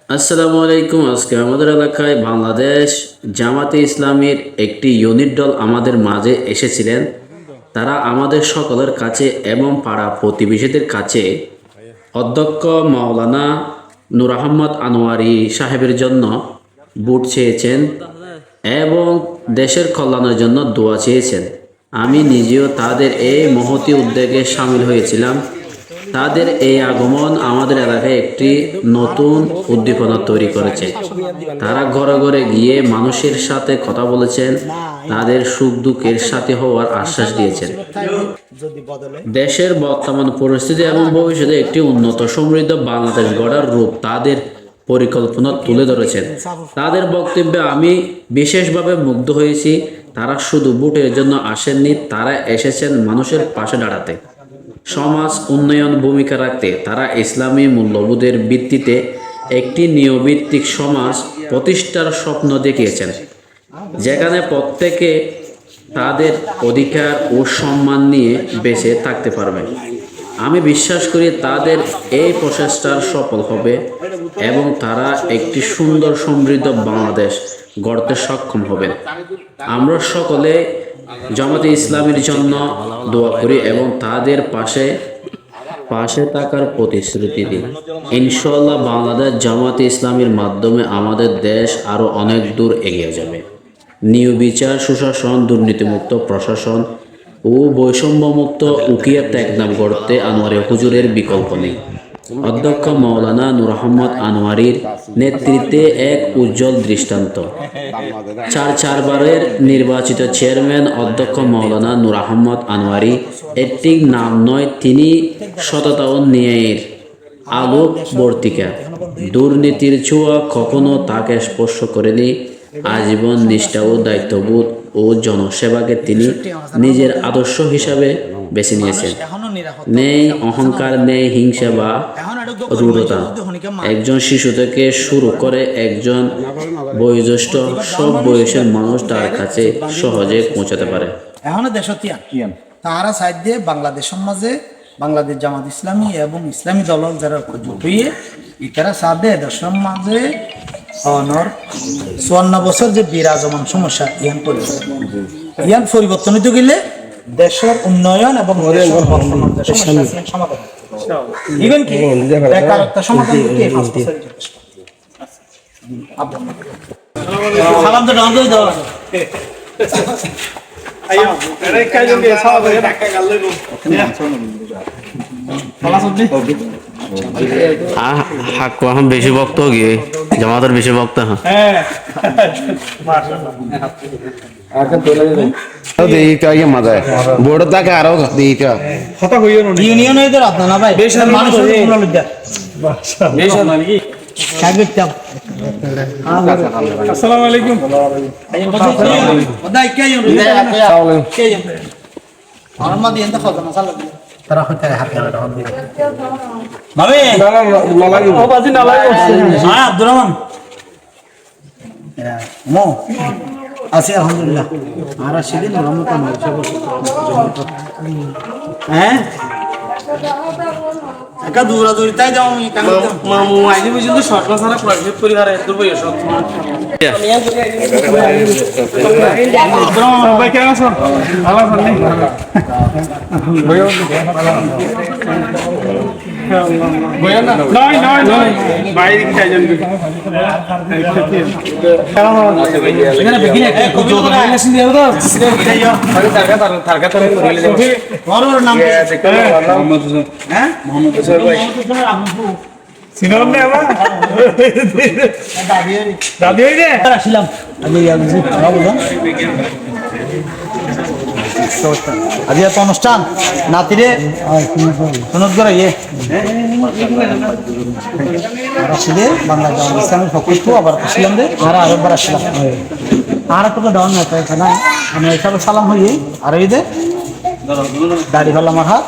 আসসালামু আলাইকুম। আজকে আমাদের এলাকায় বাংলাদেশ জামাতে ইসলামীর একটি ইউনিট দল আমাদের মাঝে এসেছিলেন। তারা আমাদের সকলের কাছে এবং পাড়া প্রতিবেশীদের কাছে অধ্যক্ষ মাওলানা নূর আহমদ আনোয়ারি সাহেবের জন্য ভোট চেয়েছেন এবং দেশের কল্যাণের জন্য দোয়া চেয়েছেন। আমি নিজেও তাদের এই মহতী উদ্যোগে সামিল হয়েছিলাম। তাদের এই আগমন আমাদের এলাকায় একটি নতুন উদ্দীপনা তৈরি করেছে। তারা ঘরে ঘরে গিয়ে মানুষের সাথে কথা বলেছেন, তাদের সুখ দুঃখের সাথে হওয়ার আশ্বাস দিয়েছেন। দেশের বর্তমান পরিস্থিতি এবং ভবিষ্যতে একটি উন্নত সমৃদ্ধ বাংলাদেশ গড়ার রূপ তাদের পরিকল্পনা তুলে ধরেছেন। তাদের বক্তব্যে আমি বিশেষভাবে মুগ্ধ হয়েছি। তারা শুধু ভোটের জন্য আসেননি, তারা এসেছেন মানুষের পাশে দাঁড়াতে, সমাজ উন্নয়ন ভূমিকা রাখতে। তারা ইসলামী মূল্যবোধের ভিত্তিতে একটি নিয়মভিত্তিক সমাজ প্রতিষ্ঠার স্বপ্ন দেখিয়েছেন, যেখানে প্রত্যেকে তাদের অধিকার ও সম্মান নিয়ে বেঁচে থাকতে পারবে। আমি বিশ্বাস করি তাদের এই প্রচেষ্টা সফল হবে এবং তারা একটি সুন্দর সমৃদ্ধ বাংলাদেশ গড়তে সক্ষম হবেন। আমরা সকলে জামাতে ইসলামীর জন্য দোয়া করি এবং তাদের পাশে থাকার প্রতিশ্রুতি দিই। ইনশাআল্লাহ বাংলাদেশ জামাতে ইসলামীর মাধ্যমে আমাদের দেশ আরও অনেক দূর এগিয়ে যাবে। নির্বিচার সুশাসন, দুর্নীতিমুক্ত প্রশাসন ও বৈষম্যমুক্ত উকিয়া টেকনাফ গড়তে আনোয়ারি হুজুরের বিকল্প নেই। অধ্যক্ষ মাওলানা নূর আহমদ আনোয়ারির নেতৃত্বে এক উজ্জ্বল দৃষ্টান্ত। চারবারের নির্বাচিত চেয়ারম্যান অধ্যক্ষ মাওলানা নূর আহমদ আনোয়ারি একটি নাম নয়, তিনি সততা ও ন্যায়ের আলোকবর্তিকা। দুর্নীতির ছোঁয়া কখনো তাকে স্পর্শ করেনি। আজীবন নিষ্ঠা ও দায়িত্ববোধ ও জনসেবাকে তিনি নিজের আদর্শ হিসাবে বেছে নিয়েছেন। নেই অহংকার, নেই হিংসা বা রূঢ়তা। একজন শিশু থেকে শুরু করে একজন বয়োজ্যেষ্ঠ, সব বয়সের মানুষ তার কাছে সহজে পৌঁছাতে পারে। এখন দেশতি তাহারা সাইড দিয়ে বাংলাদেশ সমাজে বাংলাদেশ জামাত ইসলামী এবং ইসলামী দল যারা হয়ে ইতারা সাদে দেশের মাঝে অনর 54 বছর যে বিরাজমান সমস্যা ইয়ান পরিবর্তন হইতে গেলে দেশের উন্নয়ন এবং সমাধান ইভেন কি বেকারত্ব সমাধান করতে সালাম তো ডাউন করে দাও। আইও আরে কাজে গিয়ে সালাম করে ঢাকা গেল গো ফলা সবজি হাক हम বেশি বক্ত গিয়ে জামাতের বেশি বক্ত হ্যাঁ আচ্ছা তোলা যাবে দেই কাইয়ে মজা বড় তাকে আরো দেই কা কথা কইও না ইউনিয়ন এর আপনার না ভাই বেশার মানুষ তোমরা লজ্জা বেশার মানে কি কাগজটাম। আসসালামু আলাইকুম। ওদাই কে ইউন কে ইউন আরমা দিয়ে এন্ড খাওয়া না সালা তারা হতে হাতে হাতে হবে বাবে না লাগে ও বাজি না লাগে হ্যাঁ আব্দুর রহমান মো আছে আলহামদুলিল্লাহ আর সেদিন রহমত হ্যাঁ একা দূরা দূরি তাই যাও আমি মামু আইনি বুঝিন্তু শর্ট না সারা প্রাইভেট পরিবারে দূর বইয়া সব ভাই কেমন আছো? ভালো আছেন নি? বইয়া বইয়া না নয় বাইরে কি যাইছেন এখানে বেগিনে কবি তো রিলেশন দিয়ে দাও তারকা রিলেশন ওর নাম মোহাম্মদ হোসেন। হ্যাঁ মোহাম্মদ হোসেন ভাই সিনম নে বাবা দাদি হই রে আসলাম আমি ইয়াজি বাবু আজ এত অনুষ্ঠান নাতিরে শুনুন করে ইয়ে আসলে বাংলা জামাত ইসলামের ফকিরও আবার আসলাম রে আর আরেকবার আসলাম আর তো ডাউন না তাই না আমি এসব সালাম হই আর এই দে দাড়ি হল আমার হাত